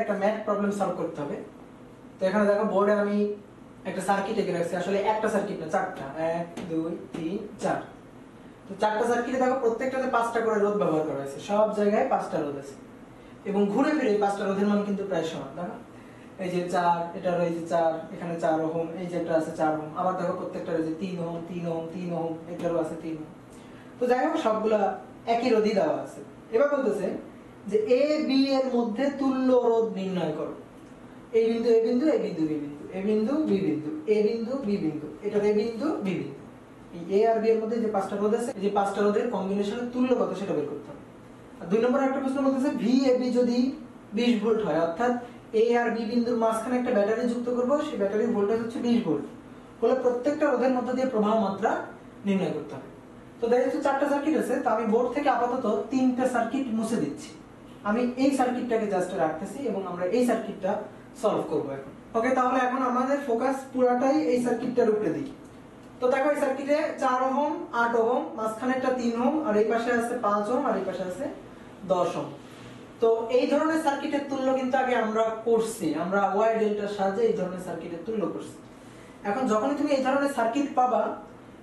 একটা math problem solve করতে হবে। তো এখানে দেখো বোর্ডে আমি একটা সার্কিট এঁকে রাখছি, আসলে একটা সার্কিট না, চারটা, 1 2 3 4। তো চারটা সার্কিটে দেখো প্রত্যেকটাতে 5টা করে রোধ ব্যবহার করা হয়েছে, সব জায়গায় 5টা রোধ আছে এবং ঘুরে ফিরে 5টা রোধের মান কিন্তু প্রায় সমান। দেখো এই যে 4, এটার এই যে 4, এখানে 4 ওহম, এই যে একটা আছে 4 ওহম, আবার দেখো প্রত্যেকটার এই যে 3 ওহম 3 ওহম 3 ওহম, এটারও আছে 3 ওহম। তো যাই হোক সবগুলা একই রোধই দেওয়া আছে। এবার বলতেছে যে এ বি এর মধ্যে তুল্য রোধ নির্ণয় করো। এই বিন্দু এ বিন্দু, এই বিন্দু বি বিন্দু, এ বিন্দু বি বিন্দু, এ বিন্দু বি বিন্দু, এটা এ বিন্দু বি বিন্দু, এই এ আর বি এর মধ্যে যে 5টা রোধ আছে, এই যে 5টা রোধের কম্বিনেশনের তুল্য কত সেটা বের করতে হবে। আর 2 নম্বরে একটা প্রশ্ন বলতেছে ভি এ বি যদি 20 ভোল্ট হয়, অর্থাৎ এ আর বি বিন্দুর মাঝখানে একটা ব্যাটারি যুক্ত করব, সেই ব্যাটারির ভোল্টেজ হচ্ছে 20 ভোল্ট, বলে প্রত্যেকটা রোধের মধ্যে দিয়ে প্রবাহ মাত্রা নির্ণয় করতে হবে। তো যেহেতু 4টা সার্কিট আছে, তো আমি বোর্ড থেকে আপাতত 3টা সার্কিট মুছে দিচ্ছি। আমি এই সার্কিটটাকে জাস্ট রাখতেছি এবং আমরা এই সার্কিটটা সলভ করব এখন। ওকে, তাহলে এখন আমাদের ফোকাস পুরাটাই এই সার্কিটটার উপরে দিই। তো দেখো এই সার্কিটে 4 ওহম 8 ওহম, মাঝখানে একটা 3 ওহম, আর এই পাশে আছে 5 ওহম, আর এই পাশে আছে 10 ওহম। তো এই ধরনের সার্কিটের তুল্য কিন্তু আগে আমরা করছি, আমরা ওয়াই ডেল্টার সাহায্যে এই ধরনের সার্কিটের তুল্য করছি। এখন যখনই তুমি এই ধরনের সার্কিট পাবা,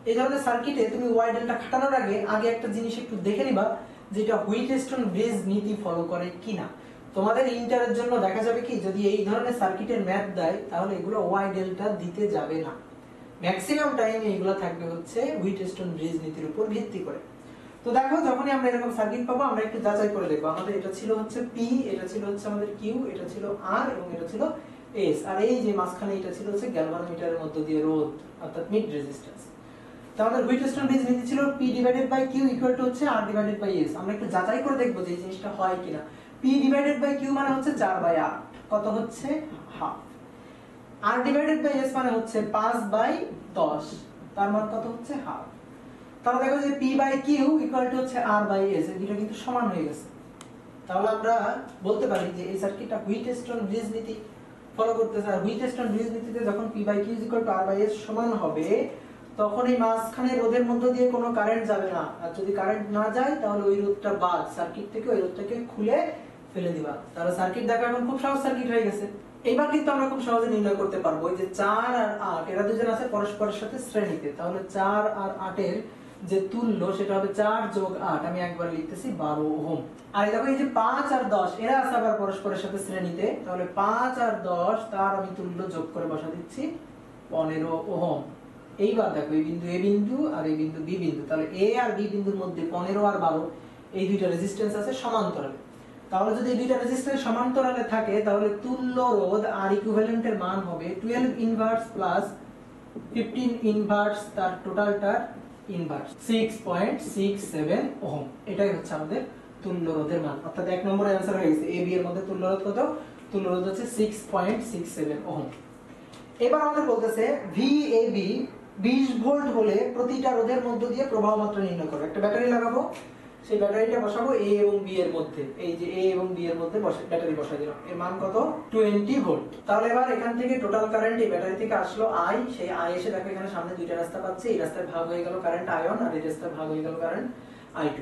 এই ধরনের সার্কিটে তুমি ওয়াই ডেল্টা খাটানোর আগে একটা জিনিস একটু দেখে নিবা, যেটা হুইটস্টোন ব্রিজ নীতি ফলো করে কিনা। তোমাদের ইন্টারের জন্য দেখা যাবে কি, যদি এই ধরনের সার্কিটের ম্যাথ দেয় তাহলে এগুলো ওয়াই ডেল্টা দিতে যাবে না, ম্যাক্সিমাম টাইমে এগুলো থাকবে হচ্ছে হুইটস্টোন ব্রিজ নীতির উপর ভিত্তি করে। তো দেখো যখনই আমরা এরকম সার্কিট পাবো, আমরা একটু যাচাই করে দেখবো। আমাদের এটা ছিল হচ্ছে পি, এটা ছিল হচ্ছে আমাদের কিউ, এটা ছিল আর এবং এটা ছিল এস, আর এই যে মাঝখানে এটা ছিল হচ্ছে গ্যালভানোমিটারের মধ্য দিয়ে রোধ, অর্থাৎ মিড রেজিস্ট্যান্স। তো আমাদের হুইটস্টোন ব্রিজ নীতি ছিল P divided by Q equal to হচ্ছে R ডিভাইডেড বাই S। আমরা একটু যাচাই করে দেখবো যে এই জিনিসটা হয় কিনা। P ডিভাইডেড বাই Q মানে হচ্ছে 4 বাই 8, কত হচ্ছে half. R divided by S মানে হচ্ছে 5 বাই 10, তার মান কত হচ্ছে হাফ। তাহলে দেখো যে P by Q equal to হচ্ছে R বাই S, এই দুটো কিন্তু সমান হয়ে গেছে। তাহলে আমরা বলতে পারি যে এই সার্কিটটা হুইটস্টোন ব্রিজ নীতি ফলো করতেছে। আর হুইটস্টোন ব্রিজ নীতিতে যখন P by Q equal to R by S সমান হবে, তখন এই মাঝখানে রোধের মধ্য দিয়ে কোনো কারেন্ট যাবে না, আর যদি কারেন্ট না যায় তাহলে ওই রোধটা বাদ, সার্কিট থেকে ওই রোধটাকে খুলে ফেলে দিবা। তাহলে সার্কিট দেখো এখন খুব সহজ সার্কিট হয়ে গেছে। এইবার কিন্তু আমরা খুব সহজে নির্ণয় করতে পারবো এই যে 4 আর 8 এরা দুজন আছে পরস্পরের সাথে শ্রেণীতে, তাহলে 4 আর 8 এর যে তুল্য সেটা হবে 4 যোগ 8, আমি একবার লিখতেছি 12 ওহম। আর দেখো এই যে 5 আর 10 এরা আছে আবার পরস্পরের সাথে শ্রেণীতে, তাহলে 5 আর 10 তার আমি তুল্য যোগ করে বসা দিচ্ছি 15 ওহম। এইবার দেখো এই বিন্দু এ বিন্দু আর এই বিন্দু বি বিন্দু, তাহলে এ আর বি বিন্দুর মধ্যে 15 আর 12 এই দুইটা রেজিস্ট্যান্স আছে সমান্তরালে। তাহলে যদি এই দুইটা রেজিস্ট্যান্স সমান্তরালে থাকে, তাহলে তুল্য রোধ আর ইকুইভ্যালেন্টের মান হবে 12 ইনভার্স প্লাস 15 ইনভার্স, তার টোটালটার ইনভার্স 6.67 ওহম। এটাই হচ্ছে আমাদের তুল্য রোধের মান, অর্থাৎ এক নম্বরে आंसर হয়ে গেছে। এ বি এর মধ্যে তুল্য রোধ কত? তুল্য রোধ হচ্ছে 6.67 ওহম। এবার আমাদের বলতেছে VAB 20 ভোল্ট হলে প্রতিটা রোধের মধ্য দিয়ে প্রবাহ মাত্রা নির্ণয় করো। একটা ব্যাটারি লাগাবো, সেই ব্যাটারিটা বসাবো A এবং B এর মধ্যে, এই যে A এবং B এর মধ্যে ব্যাটারি বসাই দিলাম। এর মান কত? 20 ভোল্ট। তাহলে এবার এখান থেকে টোটাল কারেন্ট এই ব্যাটারি থেকে আসলো I, সেই I এসে দেখো এখানে সামনে দুইটা রাস্তা পাচ্ছে, এই রাস্তায় ভাগ হয়ে গেল কারেন্ট আয়ন, আর এই রাস্তায় ভাগ হয়ে গেল কারেন্ট I2।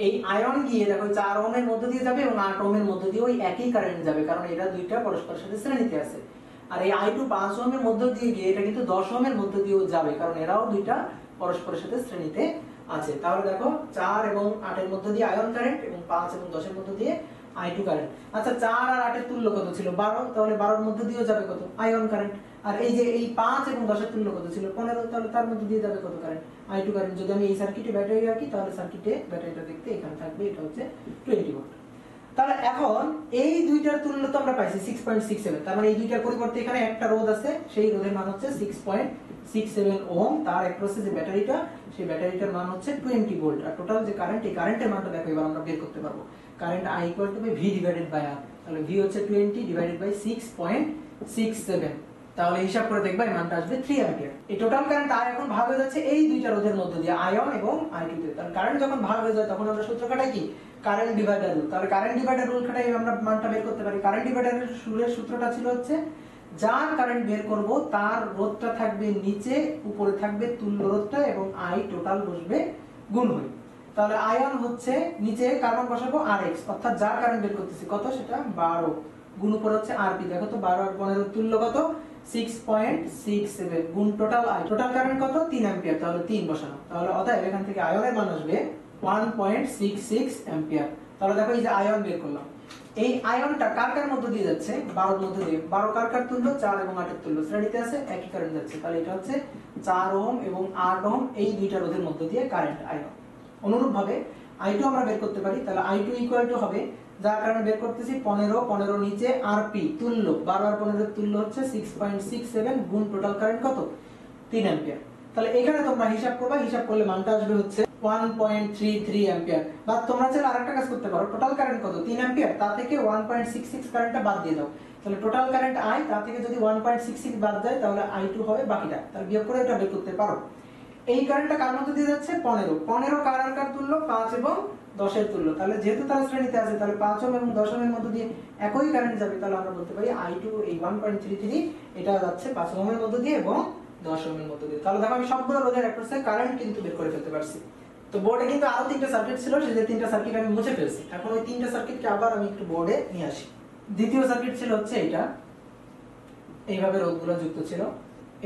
এই আয়ন গিয়ে দেখো 4 ওহমের মধ্য দিয়ে যাবে এবং 8 ওহমের মধ্য দিয়ে ওই একই কারেন্ট যাবে, কারণ এরা দুইটা পরস্পরের সাথে শ্রেণীতে আছে। আর এই I2 5 ওহমের মধ্য দিয়ে গিয়ে এটা কিন্তু 10 ওহমের মধ্য দিয়েও যাবে, কারণ এরাও দুইটা পরস্পরের সাথে শ্রেণীতে আছে। তাহলে দেখো 4 এবং 8 এর মধ্য দিয়ে আয়ন কারেন্ট এবং 5 এবং 10 এর মধ্য দিয়ে I2 কারেন্ট। আচ্ছা 4 আর 8 এর তুল্য কত ছিল? 12, তাহলে 12 এর মধ্য দিয়েও যাবে কত? Ion current. আর এই যে এই 5 এবং 10 এর তুল্য কত ছিল? 15, তাহলে তার মধ্য দিয়ে যাবে কত কারেন্ট? I2 current. যদি আমি এই সার্কিটে ব্যাটারি রাখি, তাহলে সার্কিটে ব্যাটারিটা দেখতে এখানে থাকবে, এটা হচ্ছে 20 ভোল্ট। তাহলে এখন এই দুইটার তুল্য তো আমরা পাইছি 6.67, তার মানে এই দুইটার পরিবর্তে এখানে একটা রোধ আছে, সেই রোধের মান হচ্ছে 6.67 ওহম। তার অ্যাক্রসে যে ব্যাটারিটা, সেই ব্যাটারিটার মান হচ্ছে 20 ভোল্ট। আর টোটাল যে কারেন্ট, এই কারেন্টের মানটা দেখো এবার আমরা বের করতে পারবো। Current I equal to V divided by R, তাহলে V হচ্ছে 20 ডিভাইডেড বাই 6.67, তাহলে হিসাব করে দেখবা এই মানটা আসবে 3 অ্যাম্পিয়ার। এই টোটাল কারেন্ট I এখন ভাগ হয়ে যাচ্ছে এই দুইটা রোধের মধ্যে দিয়ে, আয়ন এবং I2 তে। তাহলে কারেন্ট যখন ভাগ হয়ে যায় তখন আমরা সূত্র খাটাই কি? Current divider rule. তাহলে কারেন্ট ডিভাইডার রুল খাটাই আমরা মানটা বের করতে পারি। কারেন্ট ডিভাইডার রুলের সূত্রটা ছিল হচ্ছে যার কারেন্ট বের করব তার রোধটা থাকবে নিচে, উপরে থাকবে তুল্য রোধটা, এবং I টোটাল বসবে গুণ হয়ে। তাহলে আয়ন হচ্ছে নিচে কার মান বসাবো? Rx, অর্থাৎ যার কারেন্ট বের করতেছি কত, সেটা 12 গুণ উপর হচ্ছে আরপি। দেখো তো 12 আর 15 তুল্য কত 6.67 গুণ টোটাল আই, টোটাল কারেন্ট কত 3 অ্যাম্পিয়ার, তাহলে 3 বসানো। তাহলে অতএব এখান থেকে আয়নের মান আসবে 1.66 অ্যাম্পিয়ার। তাহলে দেখো এই যে আয়ন বের করলাম, এই আয়নটা কার কার মধ্যে দিয়ে যাচ্ছে 12 এর মধ্যে দিয়ে। 12 কার কার তুল্য 4 এবং 8 এর তুল্য, শ্রেণীতে আছে একই কারেন্ট যাচ্ছে। তাহলে এটা হচ্ছে 4 ওহম এবং 8 ওহম এই দুইটা রোধের মধ্যে দিয়ে কারেন্ট আয়ন। অনুরূপভাবে I2 আমরা বের করতে পারি। তাহলে I2 ইকুয়াল টু হবে, যার কারণে বের করতেছি 15 নিচে আরপি তুল্য 12 আর 15 এর তুল্য হচ্ছে 6.67 গুণ টোটাল কারেন্ট কত 3 অ্যাম্পিয়ার। তাহলে এখানে তোমরা হিসাব করবা, হিসাব করলে মানটা আসবে হচ্ছে 1.33 অ্যাম্পিয়ার। বা তোমরা চাইলে আরেকটা কাজ করতে পারো, টোটাল কারেন্ট কত 3 অ্যাম্পিয়ার, তা থেকে 1.66 কারেন্টটা বাদ দিয়ে দাও। তাহলে টোটাল কারেন্ট I, তা থেকে যদি 1.66 বাদ যায় তাহলে I2 হবে বাকিটা। তাহলে বিয়োগ করে এটা বের করতে পারো। এই কারেন্টটা কার মধ্যে দিয়ে যাচ্ছে 15 কার আর কার তুল্য 5 এবং 10 এর তুল্য। তাহলে যেহেতু তারা শ্রেণীতে আছে তাহলে 5 ওহম এবং 10 ওহমের মধ্যে দিয়ে একই কারেন্ট যাবে। তাহলে আমরা বলতে পারি I2 এই 1.33 এটা যাচ্ছে 5 ওহমের মধ্যে দিয়ে এবং 10 ওহমের মধ্যে দিয়ে। তাহলে দেখো আমি সবগুলো রোধের অ্যাক্রসে কারেন্ট কিন্তু বের করে ফেলতে পারছি। তো বোর্ডে কিন্তু আরো 3টা সার্কিট ছিল, সেই 3টা সার্কিট আমি মুছে ফেলছি। এখন ওই 3টা সার্কিটকে আবার আমি একটু বোর্ডে নিয়ে আসি। দ্বিতীয় সার্কিট ছিল হচ্ছে এটা, এইভাবে রোধগুলো যুক্ত ছিল।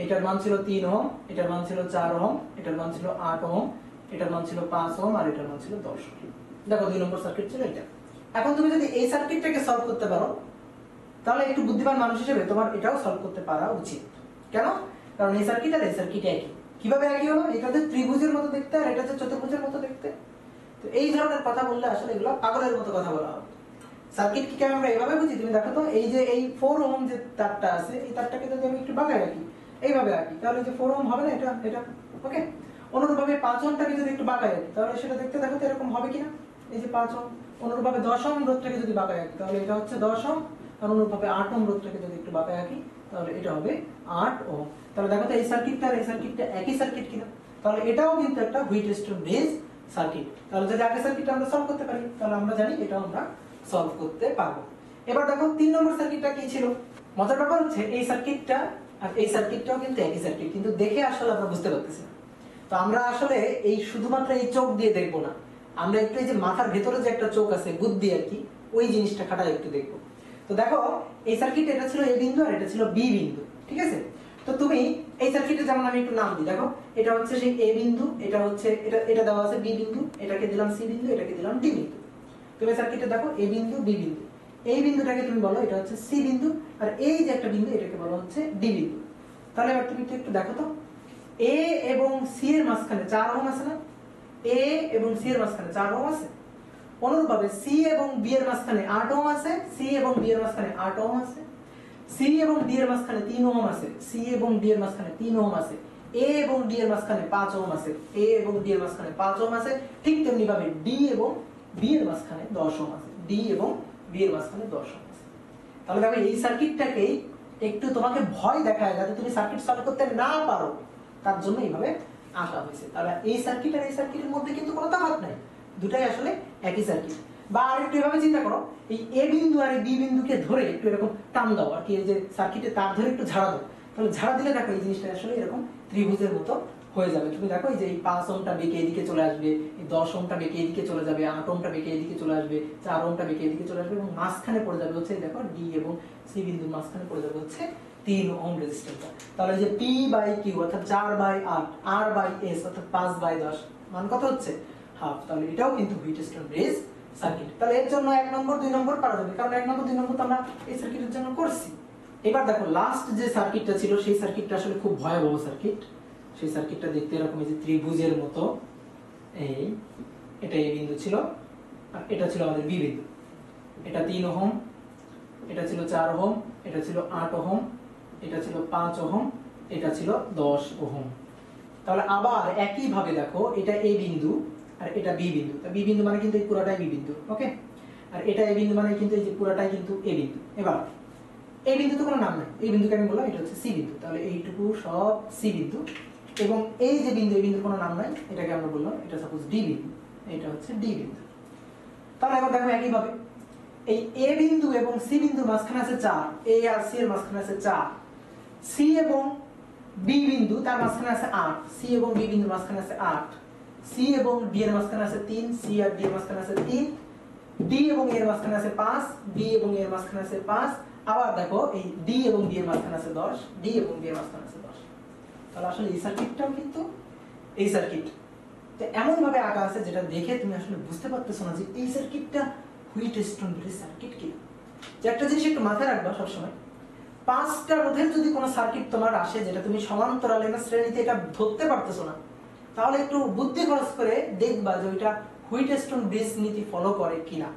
এটার মান ছিল 3 ওহম, এটার মান ছিল 4 ওহম, এটার মান ছিল 8 ওহম, এটার মান ছিল 5 ওহম আর এটার মান ছিল 10 ওহম। দেখো 2 নম্বর সার্কিট ছিল এটা। এখন তুমি যদি এই সার্কিটটাকে সলভ করতে পারো তাহলে একটু বুদ্ধিমান মানুষ হিসেবে তোমার এটাও সলভ করতে পারা উচিত। কেন? কারণ এই সার্কিট আর এই সার্কিট একই। কিভাবে একই হলো? এটা হচ্ছে ত্রিভুজের মতো দেখতে আর এটা হচ্ছে চতুর্ভুজের মতো দেখতে। তো এই ধরনের কথা বললে আসলে এগুলো পাগলের মতো কথা বলা হবে। সার্কিট কি আমরা এভাবে বুঝি? তুমি দেখো তো এই যে এই 4 ওহম যে তারটা আছে, এই তারটাকে যদি আমি একটু বাঁকায় রাখি, এইভাবে রাখি, তাহলে যে 4 ওহম হবে না এটা এটা ওকে। অনুরূপভাবে 5 ওহমটাকে যদি একটু বাঁকায় রাখি তাহলে সেটা দেখতে দেখো তো এরকম হবে কিনা, এই যে 5 ওহম। অনুরূপভাবে 10 ওহম রোধটাকে যদি বাঁকায় রাখি তাহলে এটা হচ্ছে 10 ওহম। আর অনুরূপভাবে 8 ওহম রোধটাকে যদি একটু বাঁকায় রাখি তাহলে এটা হবে 8 ওহম। তাহলে দেখো তো এই সার্কিটটা আর এই সার্কিটটা একই সার্কিট কিনা। তাহলে এটাও কিন্তু একটা হুইটস্টোন ব্রিজ সার্কিট। তাহলে যদি আগের সার্কিটটা আমরা সলভ করতে পারি তাহলে আমরা জানি এটাও আমরা সলভ করতে পারবো। এবার দেখো 3 নম্বর সার্কিটটা কি ছিল। মজার ব্যাপার হচ্ছে এই সার্কিটটা আর এই সার্কিটটাও কিন্তু একই সার্কিট, কিন্তু দেখে আসলে আমরা বুঝতে পারতেছি না। তো আমরা আসলে এই শুধুমাত্র এই চোখ দিয়ে দেখবো না, আমরা একটু এই যে মাথার ভেতরে যে একটা চোখ আছে বুদ্ধি আর কি, ওই জিনিসটা খাটায় একটু দেখবো। তো দেখো এই সার্কিট এটা ছিল এ বিন্দু আর এটা ছিল বি বিন্দু, ঠিক আছে। তো তুমি এই সার্কিটে যেমন আমি একটু নাম দিই, দেখো এটা হচ্ছে সেই এ বিন্দু, এটা হচ্ছে এটা দেওয়া আছে বি বিন্দু, এটাকে দিলাম সি বিন্দু, এটাকে দিলাম ডি বিন্দু। তুমি সার্কিটে দেখো এ বিন্দু বি বিন্দু, এই বিন্দুটাকে তুমি বলো এটা হচ্ছে সি বিন্দু, আর এই যে একটা বিন্দু এটাকে বলা হচ্ছে ডি বিন্দু। তাহলে এবার তুমি একটু দেখো তো এ এবং সি এর মাঝখানে 4 ওহম আছে না? এ এবং সি এর মাঝখানে 4 ওহম আছে। অনুরূপভাবে সি এবং বি এর মাঝখানে 8 ওহম আছে, সি এবং ডি এর মাঝখানে 8 ওহম আছে, সি এবং ডি এর মাঝখানে 3 ওহম আছে, সি এবং ডি এর মাঝখানে 3 ওহম আছে, এ এবং ডি এর মাঝখানে 5 ওহম আছে, এ এবং ডি এর মাঝখানে 5 ওহম আছে। ঠিক তেমনি ভাবে ডি এবং বি এর মাঝখানে 10 ওহম আছে, ডি এবং বি এর মাঝখানে 10 ওহম আছে। তাহলে দেখো এই সার্কিটটাকেই একটু তোমাকে ভয় দেখায় যাতে তুমি সার্কিট সলভ করতে না পারো, তার জন্য এইভাবে আঁকা হয়েছে। তাহলে এই সার্কিট আর এই সার্কিটের মধ্যে কিন্তু কোনো তফাৎ নাই, দুটাই আসলে একই সার্কিট। বা আরেকটু এভাবে চিন্তা করো, এই এ বিন্দু আর এই বি বিন্দুকে ধরে একটু এরকম টান দাও আর কি, এই যে সার্কিটে তার ধরে একটু ঝাড়া দাও, তাহলে ঝাড়া দিলে দেখো এই জিনিসটা আসলে এরকম ত্রিভুজের মতো হয়ে যাবে। তুমি দেখো এই যে এই 5 ওহমটা বেঁকে এদিকে চলে আসবে, এই 10 ওহমটা বেঁকে এদিকে চলে যাবে, 8 ওহমটা বেঁকে এদিকে চলে আসবে, 4 ওহমটা বেঁকে এদিকে চলে আসবে, এবং মাঝখানে পড়ে যাবে হচ্ছে দেখো ডি এবং সি বিন্দুর মাঝখানে পড়ে যাবে হচ্ছে 3 ওহম রেজিস্ট্যান্সটা। তাহলে যে পি বাই কিউ অর্থাৎ 4/8 আর বাই এস অর্থাৎ 5/10 মান কত হচ্ছে হাফ। তাহলে এটাও কিন্তু হুইটস্টোন ব্রিজ সার্কিট। তাহলে এর জন্য 1 নম্বর 2 নম্বর পাওয়া যাবে, কারণ 1 নম্বর 2 নম্বর তো আমরা এই সার্কিটের জন্য করছি। এবার দেখো লাস্ট যে সার্কিটটা ছিল সেই সার্কিটটা আসলে খুব ভয়াবহ সার্কিট। সেই সার্কিটটা দেখতে এরকম এই যে ত্রিভুজের মতো, এই এটা এই বিন্দু ছিল আর এটা ছিল আমাদের বি বিন্দু। এটা 3 ওহম, এটা ছিল 4 ওহম, এটা ছিল 8 ওহম, এটা ছিল 5 ওহম, এটা ছিল 10 ওহম। তাহলে আবার একই ভাবে দেখো এটা এ বিন্দু আর এটা বি বিন্দু। তা বি বিন্দু মানে কিন্তু এই পুরাটাই বি বিন্দু, ওকে। আর এটা এ বিন্দু মানে কিন্তু এই যে পুরাটাই কিন্তু এ বিন্দু। এবার এই বিন্দুতে কোনো নাম নাই, এই বিন্দুকে আমি বললাম এটা হচ্ছে সি বিন্দু। তাহলে এইটুকু সব সি বিন্দু, এবং এই যে বিন্দু এই বিন্দুর কোনো নাম নাই, এটাকে আমরা বললাম এটা সাপোজ ডি বিন্দু, এটা হচ্ছে ডি বিন্দু। তাহলে এবার দেখো একই ভাবে এই এ বিন্দু এবং সি বিন্দুর মাঝখানে আছে 4, এ আর সি এর মাঝখানে আছে 4, সি এবং বি বিন্দু তার মাঝখানে আছে 8, সি এবং বি বিন্দুর মাঝখানে আছে 8, সি এবং ডি এর মাঝখানে আছে 3, সি আর ডি এর মাঝখানে আছে 3, ডি এবং এর মাঝখানে আছে 5, ডি এবং এর মাঝখানে আছে 5, আবার দেখো এই ডি এবং ডি এর মাঝখানে আছে 10, ডি এবং ডি এর মাঝখানে আছে 10। তাহলে আসলে এই সার্কিটটাও কিন্তু এই সার্কিট তো এমন ভাবে আঁকা আছে যেটা দেখে তুমি আসলে বুঝতে পারতেছো না যে এই সার্কিটটা হুইটস্টোন ব্রিজ সার্কিট কি। যে একটা জিনিস একটু মাথায় রাখবা সবসময়, 5টা রোধের যদি কোনো সার্কিট তোমার আসে যেটা তুমি সমান্তরালে না শ্রেণীতে এটা ধরতে পারতেছো না, তাহলে একটু বুদ্ধি খরচ করে দেখবা যে ওইটা হুইটস্টোন ব্রিজ নীতি ফলো করে কিনা।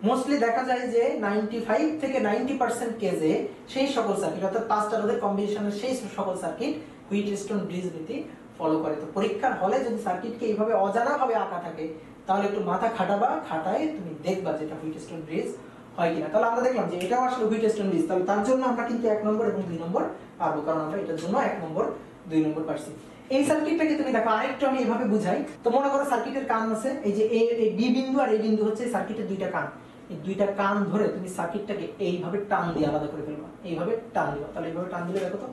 মোস্টলি দেখা যায় যে 95 থেকে 90% কেসে সেই সকল সার্কিট অর্থাৎ 5টা রোধের কম্বিনেশনের সেই সকল সার্কিট হুইটস্টোন ব্রিজ নীতি ফলো করে। তো পরীক্ষার হলে যদি সার্কিটকে এইভাবে অজানা ভাবে আঁকা থাকে তাহলে একটু মাথা খাটাবা, খাটায় তুমি দেখবা যে এটা হুইটস্টোন ব্রিজ হয় কিনা। তাহলে আমরা দেখলাম যে এটাও আসলে হুইটস্টোন ব্রিজ, তাহলে তার জন্য আমরা কিন্তু 1 নম্বর এবং 2 নম্বর পাবো, কারণ আমরা এটার জন্য 1 নম্বর 2 নম্বর পাচ্ছি। এই সার্কিটটাকে তুমি দেখো আরেকটু আমি এভাবে বুঝাই। তো মনে করো সার্কিটের কান আছে, এই যে এই বি বিন্দু আর এই বিন্দু হচ্ছে সার্কিটের দুইটা কান। এই দুইটা কান ধরে তুমি সার্কিটটাকে এইভাবে টান দিয়ে আলাদা করে ফেলবা, এইভাবে টান দিবা। তাহলে এইভাবে টান দিলে দেখো তো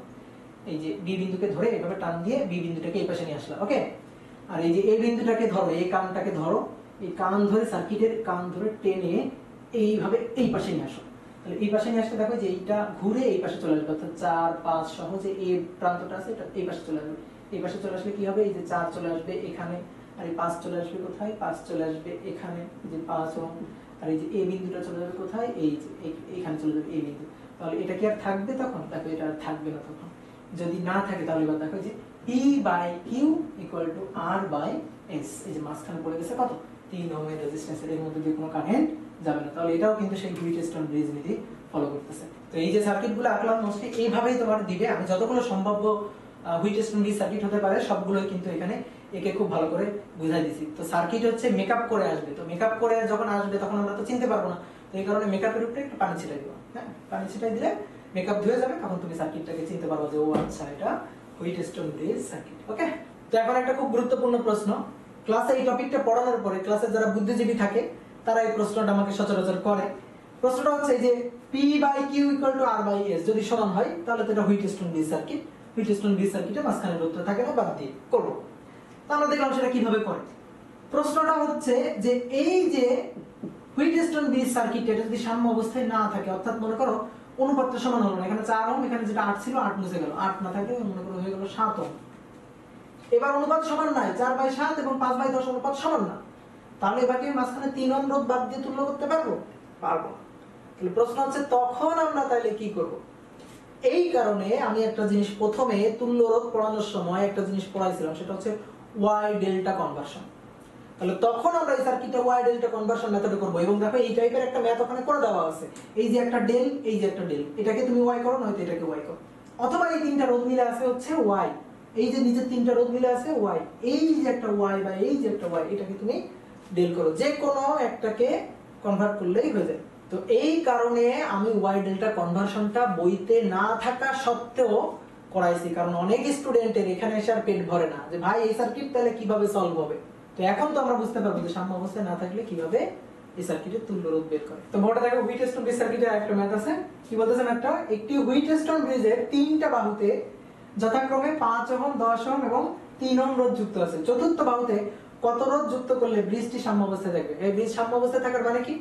এই যে বি বিন্দুকে ধরে এইভাবে টান দিয়ে বি বিন্দুটাকে এই পাশে নিয়ে আসলা, ওকে। আর এই যে এই বিন্দুটাকে ধরো, এই কানটাকে ধরো, এই কান ধরে সার্কিটের কান ধরে টেনে এইভাবে এই পাশে নিয়ে আসো। তাহলে এই পাশে নিয়ে আসলে দেখো যে এইটা ঘুরে এই পাশে চলে আসবে, অর্থাৎ 4, 5 সহ যে এই প্রান্তটা আছে এটা এই পাশে চলে আসবে। এই পাশে চলে আসলে কি হবে, এই যে 4 চলে আসবে এখানে, আর এই 5 চলে আসবে কোথায়, 5 চলে আসবে এখানে, এই যে 5 ওহম। আর এই যে এই বিন্দুটা চলে যাবে কোথায়, এই যে এইখানে চলে যাবে এই বিন্দু। তাহলে এটা কি আর থাকবে তখন? দেখো এটা আর থাকবে না তখন। যদি না থাকে তাহলে এবার দেখো যে P by Q equal to R by S, এই যে মাঝখানে পড়ে গেছে কত 3 ওহমের রেজিস্ট্যান্সের, এর মধ্যে দিয়ে কোনো কারেন্ট যাবে না। তাহলে এটাও কিন্তু সেই হুইটস্টোন ব্রিজ নীতি ফলো করতেছে। তো এই যে সার্কিটগুলো আঁকলাম মোস্টলি এইভাবেই তোমার দিবে। আমি যতগুলো সম্ভাব্য হুইটস্টোন ব্রিজ সার্কিট হতে পারে সবগুলোই কিন্তু এখানে একে খুব ভালো করে বুঝাই দিছি। তো সার্কিট হচ্ছে মেকআপ করে আসবে, তো মেকআপ করে যখন আসবে তখন আমরা তো চিনতে পারবো না, তো এই কারণে মেকআপের উপরে একটু পানি ছিটাই দিবা। হ্যাঁ, পানি ছিটাই দিলে মেকআপ ধুয়ে যাবে, তখন তুমি সার্কিটটাকে চিনতে পারবে যে ও আচ্ছা এটা হুইটস্টোন ব্রিজ সার্কিট, ওকে। তো এখন একটা খুব গুরুত্বপূর্ণ প্রশ্ন, ক্লাসে এই টপিকটা পড়ানোর পরে ক্লাসে যারা বুদ্ধিজীবী থাকে তারা এই প্রশ্নটা আমাকে সচরাচর করে। প্রশ্নটা হচ্ছে যে P by Q equal to R by S যদি সমান হয় তাহলে তো এটা Wheatstone bridge circuit. Wheatstone bridge সার্কিটে মাঝখানে রোধ থাকে না, বাদ দিয়ে করব। তো আমরা দেখলাম সেটা কিভাবে করে। প্রশ্নটা হচ্ছে যে এই যে হুইটস্টোন ব্রিজ সার্কিট এটা যদি সাম্য অবস্থায় না থাকে, অর্থাৎ মনে করো অনুপাতটা সমান হলো না, এখানে 4 ওহম, এখানে যেটা 8 ছিল 8 মুছে গেল, 8 না থাকলে মনে করো হয়ে গেল 7 ওহম। এবার অনুপাত সমান নাই, 4 বাই 7 এবং 5 বাই 10 অনুপাত সমান না, তাহলে এবার কি মাঝখানে 3 ওহম রোধ বাদ দিয়ে তুলনা করতে পারবো? পারবো না। তাহলে প্রশ্ন হচ্ছে তখন আমরা তাহলে কি করব? এই কারণে আমি একটা জিনিস প্রথমে তুল্য রোধ পড়ানোর সময় একটা জিনিস পড়াইছিলাম, সেটা হচ্ছে ওয়াই ডেল্টা কনভার্সন। তাহলে তখন আমরা এই সার্কিটে ওয়াই ডেল্টা কনভার্সন মেথডে করব, এবং দেখো এই টাইপের একটা ম্যাথ ওখানে করে দেওয়া আছে। এই যে একটা ডেল, এই যে একটা ডেল, এটাকে তুমি ওয়াই করো, নয়তো এটাকে ওয়াই করো, অথবা এই তিনটা রোধ মিলে আছে হচ্ছে ওয়াই, এই যে নিচে তিনটা রোধ মিলে আছে ওয়াই, এই যে একটা ওয়াই বা এই যে একটা ওয়াই, এটাকে তুমি ডেল করো, যে কোনো একটাকে কনভার্ট করলেই হয়ে যায়। তো এই কারণে আমি ওয়াই ডেল্টা কনভার্সনটা বইতে না থাকা সত্ত্বেও করাইছি, কারণ অনেক স্টুডেন্টের এখানে এসে আর পেট ভরে না যে ভাই এই সার্কিট তাহলে কিভাবে সলভ হবে। তো এখন তো আমরা বুঝতে পারবো যে সাম্য অবস্থায় না থাকলে কিভাবে এই সার্কিটের তুল্য রোধ বের করে। তো বোর্ডে দেখো হুইটস্টোন ব্রিজ সার্কিটের একটা ম্যাথ আছে, কি বলতেছে ম্যাথটা, একটি হুইটস্টোন ব্রিজের তিনটা বাহুতে যথাক্রমে 5 ওহম, 10 ওহম এবং 3 ওহম রোধ যুক্ত আছে। চতুর্থ বাহুতে কত রোধ যুক্ত করলে ব্রিজটি সাম্য অবস্থায় থাকবে? এই ব্রিজ সাম্য অবস্থায় থাকার মানে কি?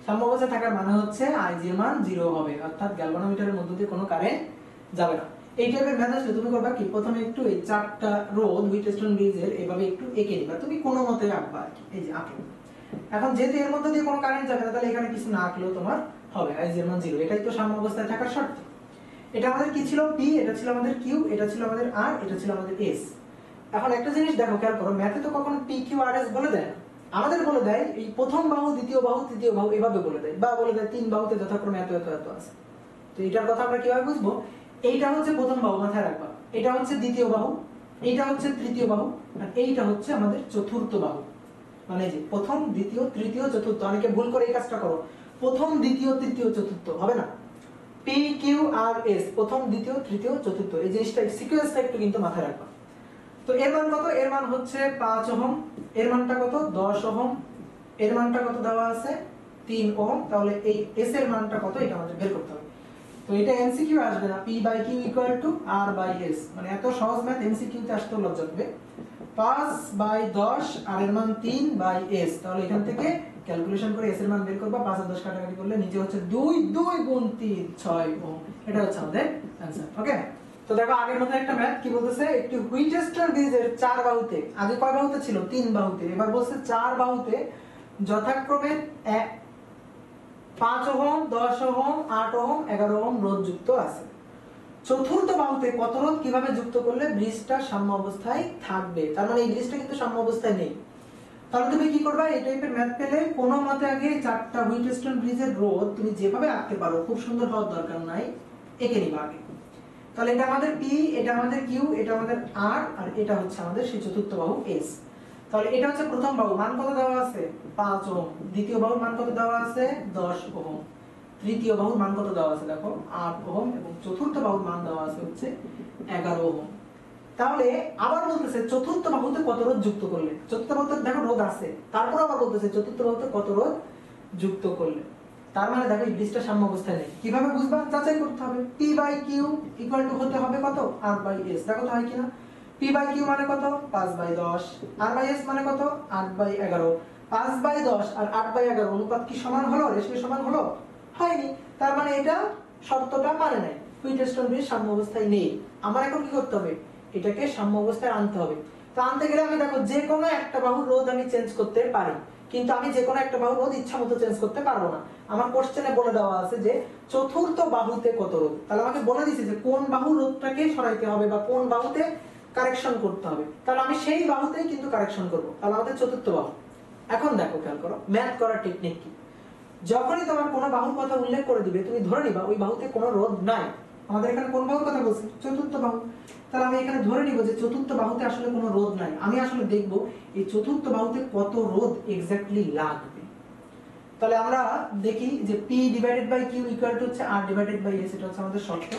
সাম্য অবস্থায় থাকার মানে হচ্ছে আইজ এর মান 0 হবে, অর্থাৎ গ্যালভানোমিটারের মধ্য দিয়ে কোনো কারেন্ট যাবে না। এই টাইপের ম্যাথ আসলে তুমি করবা কি, প্রথমে একটু এই 4টা রোধ হুইটস্টোন ব্রিজের এভাবে একটু এঁকে নিবা, তুমি কোনো মতে আঁকবা আর কি, এই যে আঁকলো। এখন যেহেতু এর মধ্যে দিয়ে কোনো কারেন্ট যাবে না, তাহলে এখানে কিছু না আঁকলেও তোমার হবে, আইজ এর মান 0, এটাই তো সাম্য অবস্থায় থাকার শর্ত। এটা আমাদের কি ছিল? P, এটা ছিল আমাদের Q, এটা ছিল আমাদের R, এটা ছিল আমাদের S। এখন একটা জিনিস দেখো, খেয়াল করো, ম্যাথে তো কখনো P, Q, R, S বলে দেয় না, আমাদের বলে দেয় এই প্রথম বাহু, দ্বিতীয় বাহু, তৃতীয় বাহু, এভাবে বলে দেয়, বা বলে দেয় 3 বাহুতে যথাক্রমে এত এত এত আছে। তো এটার কথা আমরা কিভাবে বুঝবো? এইটা হচ্ছে প্রথম বাহু, মাথায় রাখবা, এটা হচ্ছে দ্বিতীয় বাহু, এইটা হচ্ছে তৃতীয় বাহু, আর এইটা হচ্ছে আমাদের চতুর্থ বাহু। মানে যে প্রথম, দ্বিতীয়, তৃতীয়, চতুর্থ। অনেকে ভুল করে এই কাজটা করো, প্রথম, দ্বিতীয়, তৃতীয়, চতুর্থ, হবে না। P, Q, R, S, প্রথম, দ্বিতীয়, তৃতীয়, চতুর্থ, এই জিনিসটা সিকোয়েন্সটা একটু কিন্তু মাথায় রাখবা। তো এর মান কত? এর মান হচ্ছে 5 ওহম, এর মানটা কত 10 ওহম, এর মানটা কত দেওয়া আছে 3 ওহম। তাহলে এই S এর মানটা কত এটা আমাদের বের করতে হবে। তো এটা এমসিকিউ আসবে না, P by Q equal to R by S, মানে এত সহজ ম্যাথ এমসিকিউ তে আসতে লজ্জা পাবে। 5/10 আর এর মান 3 বাই এস, তাহলে এখান থেকে ক্যালকুলেশন করে এস এর মান বের করবা, 5 আর 10 কাটাকাটি করলে নিচে হচ্ছে 2 2 গুণ 3 6 ওহম, এটা হচ্ছে আমাদের आंसर। ওকে, তো দেখো আগের মতো একটা ম্যাথ কি বলতেছে, একটি হুইটেস্টার ব্রিজের 4 বাহুতে, আগে কয় বাহুতে ছিল 3 বাহুতে, এবার বলছে 4 বাহুতে যথাক্রমে 5 ওহম 10 ওহম 8 ওহম 11 ওহম রোধ যুক্ত আছে। চতুর্থ বাহুতে কত রোধ কিভাবে যুক্ত করলে ব্রিজটা সাম্য অবস্থায় থাকবে, তার মানে এই ব্রিজটা কিন্তু সাম্য অবস্থায় নেই। তাহলে তুমি কি করবা, এই টাইপের ম্যাথ পেলে কোনো মতে আগে চারটা হুইটস্টোন ব্রিজের রোধ তুমি যেভাবে আঁকতে পারো, খুব সুন্দর হওয়ার দরকার নাই, এঁকে নিবা আগে। তাহলে এটা আমাদের পি, এটা আমাদের কিউ, এটা আমাদের আর, আর এটা হচ্ছে আমাদের সেই চতুর্থ বাহু এস। তাহলে এটা হচ্ছে প্রথম বাহু, মান কত দেওয়া আছে 5 ওহম, দ্বিতীয় বাহুর মান কত দেওয়া আছে 10 ওহম, তৃতীয় বাহুর মান কত দেওয়া আছে দেখো 8 ওহম, এবং চতুর্থ বাহুর মান দেওয়া আছে হচ্ছে 11 ওহম। তাহলে আবার বলতেছে চতুর্থ বাহুতে কত রোধ যুক্ত করলে, চতুর্থ বাহুতে দেখো রোধ আছে, তারপর আবার বলতেছে চতুর্থ বাহুতে কত রোধ যুক্ত করলে, তার মানে দেখো এই ব্রিজটা সাম্য অবস্থায় নেই। কিভাবে বুঝবা, যাচাই করতে হবে, P by Q equal to হতে হবে কত আর বাই এস, দেখো তো হয় কিনা। পি বাই কিউ মানে কত 5/10, আর বাই এস মানে কত 8/11, 5/10 আর 8/11 অনুপাত কি সমান হলো, রেশিও সমান হলো, হয়নি, তার মানে এটা শর্তটা মানে নাই, হুইটস্টোন ব্রিজ সাম্য অবস্থায় নেই। আমার এখন কি করতে হবে, এটাকে সাম্য অবস্থায় আনতে হবে। তো আনতে গেলে আমি দেখো যে কোনো একটা বাহুর রোধ আমি চেঞ্জ করতে পারি, কিন্তু আমি যে কোনো একটা বাহুর রোধ ইচ্ছা মতো চেঞ্জ করতে পারবো না। আমার কোশ্চেনে বলে দেওয়া আছে যে চতুর্থ বাহুতে কত রোধ, তাহলে আমাকে বলে দিয়েছে যে কোন বাহুর রোধটাকে সরাইতে হবে বা কোন বাহুতে কারেকশন করতে হবে, তাহলে আমি সেই বাহুতেই কিন্তু কারেকশন করব, তাহলে আমাদের চতুর্থ বাহু। এখন দেখো খেয়াল করো ম্যাথ করার টেকনিক কি, যখনই তোমার কোনো বাহুর কথা উল্লেখ করে দিবে তুমি ধরে নিবা ওই বাহুতে কোনো রোধ নাই। আমাদের এখানে কোন বাহুর কথা বলছি, চতুর্থ বাহু, তাহলে আমি এখানে ধরে নিব যে চতুর্থ বাহুতে আসলে কোনো রোধ নাই। আমি আসলে দেখব এই চতুর্থ বাহুতে কত রোধ এক্স্যাক্টলি লাগবে। তাহলে আমরা দেখি যে P divided by Q equal to হচ্ছে R ডিভাইডেড বাই S, এটা হচ্ছে আমাদের শর্ত।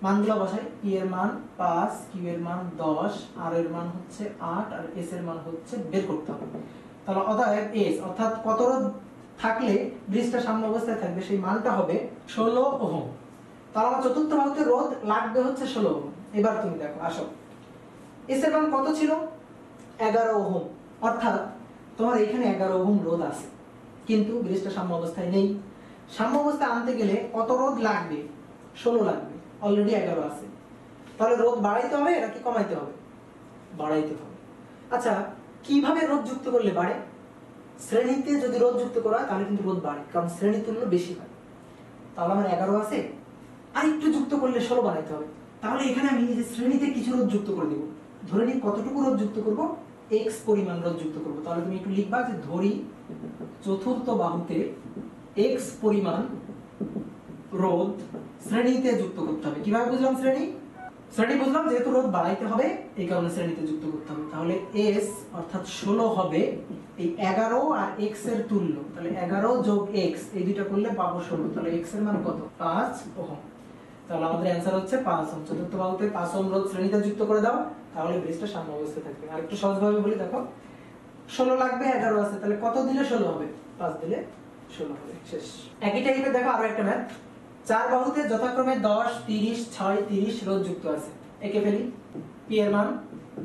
মানগুলো বসাই, P এর মান 5, Q এর মান 10, R এর মান হচ্ছে 8 আর S এর মান হচ্ছে বের করতে হবে। তাহলে অতএব S অর্থাৎ কত রোধ থাকলে ব্রিজটা সাম্য অবস্থায় থাকবে সেই মানটা হবে 16 ওহম। তাহলে আমার চতুর্থ বাহুতে রোধ লাগবে হচ্ছে 16 ওহম। এবার তুমি দেখো আসো, S এর মান কত ছিল 11 ওহম, অর্থাৎ তোমার এখানে 11 ওহম রোধ আছে, কিন্তু ব্রিজটা সাম্য অবস্থায় নেই। সাম্য অবস্থায় আনতে গেলে কত রোধ লাগবে 16 লাগবে, অলরেডি 11 আছে। তাহলে রোধ বাড়াইতে হবে নাকি কমাইতে হবে, বাড়াইতে হবে। আচ্ছা কিভাবে রোধ যুক্ত করলে বাড়ে, শ্রেণীতে যদি রোধ যুক্ত করা হয় তাহলে কিন্তু রোধ বাড়ে, কারণ শ্রেণী তুল্য বেশি হয়। তাহলে আমার 11 আছে, আর একটু যুক্ত করলে 16 বানাইতে হবে। তাহলে এখানে আমি এই যে শ্রেণীতে কিছু রোধ যুক্ত করে দেব, ধরে নিই কতটুকু রোধ যুক্ত করব, x পরিমাণ রোধ যুক্ত করব। তাহলে তুমি একটু লিখবা যে ধরি চতুর্থ বাহুতে x পরিমাণ রোধ শ্রেণীতে যুক্ত করতে হবে। কিভাবে বুঝলাম শ্রেণী, শ্রেণী বুঝলাম যেহেতু রোধ বাড়াইতে হবে এই কারণে শ্রেণীতে যুক্ত করতে হবে। তাহলে s অর্থাৎ 16 হবে এই 11 আর x এর তুল্য, তাহলে 11 যোগ x এই দুটো করলে পাবো 16, তাহলে x এর মান কত 5 ওহম। তাহলে আমাদের অ্যানসার হচ্ছে 5 ওহম। চতুর্থ বাহুতে 5 ওহম রোধ শ্রেণীতে যুক্ত করে দাও, তাহলে ব্রিজটা সাম্য অবস্থায় থাকবে। আর একটু সহজভাবে বলি দেখো, 16 লাগবে 11 আছে, তাহলে কত দিলে 16 হবে, 5 দিলে 16 হবে, শেষ। একই টাইপের দেখো আরো একটা ম্যাথ, চার বাহুতে যথাক্রমে 10 30 6 30 রোধ যুক্ত আছে। একে ফেলি, P এর মান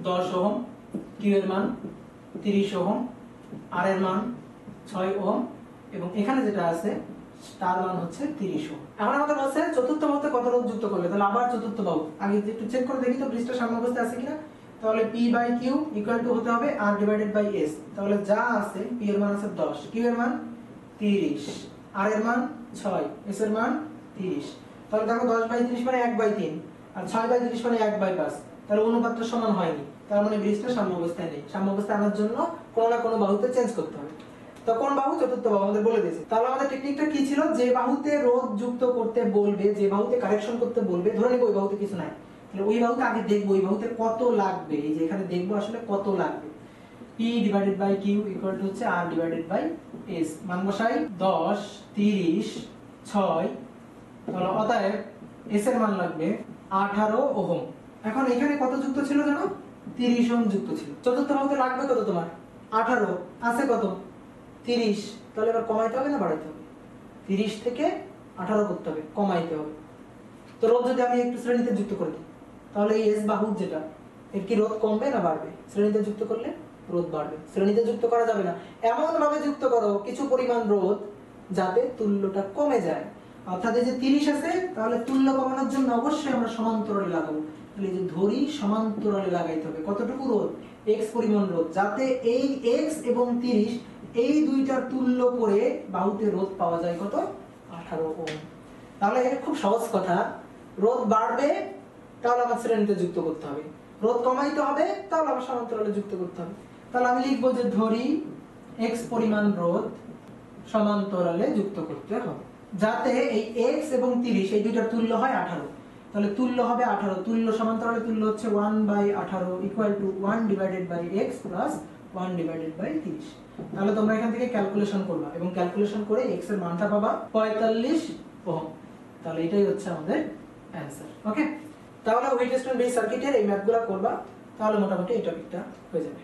10 ওহম, Q এর মান 30 ওহম, R এর মান 6 ওহম, এবং এখানে যেটা আছে তার মান হচ্ছে 30 ওহম। এখন আমাদের বলছে চতুর্থ বাহুতে কত রোধ যুক্ত করলে, তাহলে আবার চতুর্থ বাহু আগে একটু চেক করে দেখি তো ব্রিজটা সাম্য অবস্থায় আছে কিনা। তাহলে P by Q equal to হতে হবে R ডিভাইডেড বাই S। তাহলে যা আছে P এর মান আছে 10, Q এর মান 30, R এর মান 6, S এর মান 30। তাহলে দেখো 10/30 মানে 1/3, আর 6/30 মানে 1/5, তাহলে অনুপাতটা সমান হয়নি, তার মানে ব্রিজটা সাম্য অবস্থায় নেই। সাম্য অবস্থায় আনার জন্য কোনো না কোনো বাহুতে চেঞ্জ করতে হবে। তো কোন বাহু, চতুর্থ বাহু আমাদের বলে দিয়েছে। তাহলে আমাদের টেকনিকটা কি ছিল, যে বাহুতে রোধ যুক্ত করতে বলবে, যে বাহুতে কারেকশন করতে বলবে, ধরে নিব ওই বাহুতে কিছু নাই, তাহলে ওই বাহুতে আগে দেখবো ওই বাহুতে কত লাগবে, এই যে এখানে দেখবো আসলে কত লাগবে। P divided by Q equal to হচ্ছে R ডিভাইডেড বাই S। মান বসাই 10 30 6, তাহলে অতএব S এর মান লাগবে 18 ওহম। এখন এখানে কত যুক্ত ছিল জানো, 30 ওহম যুক্ত ছিল। চতুর্থ বাহুতে লাগবে কত তোমার 18, আছে কত 30, তাহলে এবার কমাইতে হবে না বাড়াইতে হবে, 30 থেকে 18 করতে হবে, কমাইতে হবে। তো রোধ যদি আমি একটু শ্রেণীতে যুক্ত করে দিই তাহলে এই এস বাহু যেটা এর কি রোধ কমবে না বাড়বে? শ্রেণীতে যুক্ত করলে রোধ বাড়বে। শ্রেণীতে যুক্ত করা যাবে না, এমন ভাবে যুক্ত করো কিছু পরিমাণ রোধ যাতে তুল্যটা কমে যায়। অর্থাৎ এই যে 30 আছে তাহলে তুল্য কমানোর জন্য অবশ্যই আমরা সমান্তরালে লাগাবো। তাহলে এই যে ধরি সমান্তরালে লাগাইতে হবে কতটুকু রোধ? x পরিমাণ রোধ, যাতে এই x এবং 30 এই দুইটার তুল্য করে বাহুতে রোধ পাওয়া যায় কত? 18 ওহম। তাহলে এটা খুব সহজ কথা, রোধ বাড়বে তাহলে আমার শ্রেণীতে যুক্ত করতে হবে, রোধ কমাইতে হবে তাহলে আমার সমান্তরালে যুক্ত করতে হবে। তাহলে আমি লিখবো যে ধরি x পরিমাণ রোধ সমান্তরালে যুক্ত করতে হবে, যাতে এই x এবং 30 এই দুইটার তুল্য হয় 18। তাহলে তুল্য হবে 18, তুল্য সমান্তরালে তুল্য হচ্ছে 1/18 equal to 1 divided by x plus 1 divided by 30। তাহলে তোমরা এখান থেকে ক্যালকুলেশন করবা এবং ক্যালকুলেশন করে x এর মানটা পাবা 45 ওহম। তাহলে এটাই হচ্ছে আমাদের অ্যানসার। ওকে, তাহলে হুইটস্টোন বেস সার্কিটের এই ম্যাথগুলো করবা, তাহলে মোটামুটি এই টপিকটা হয়ে যাবে।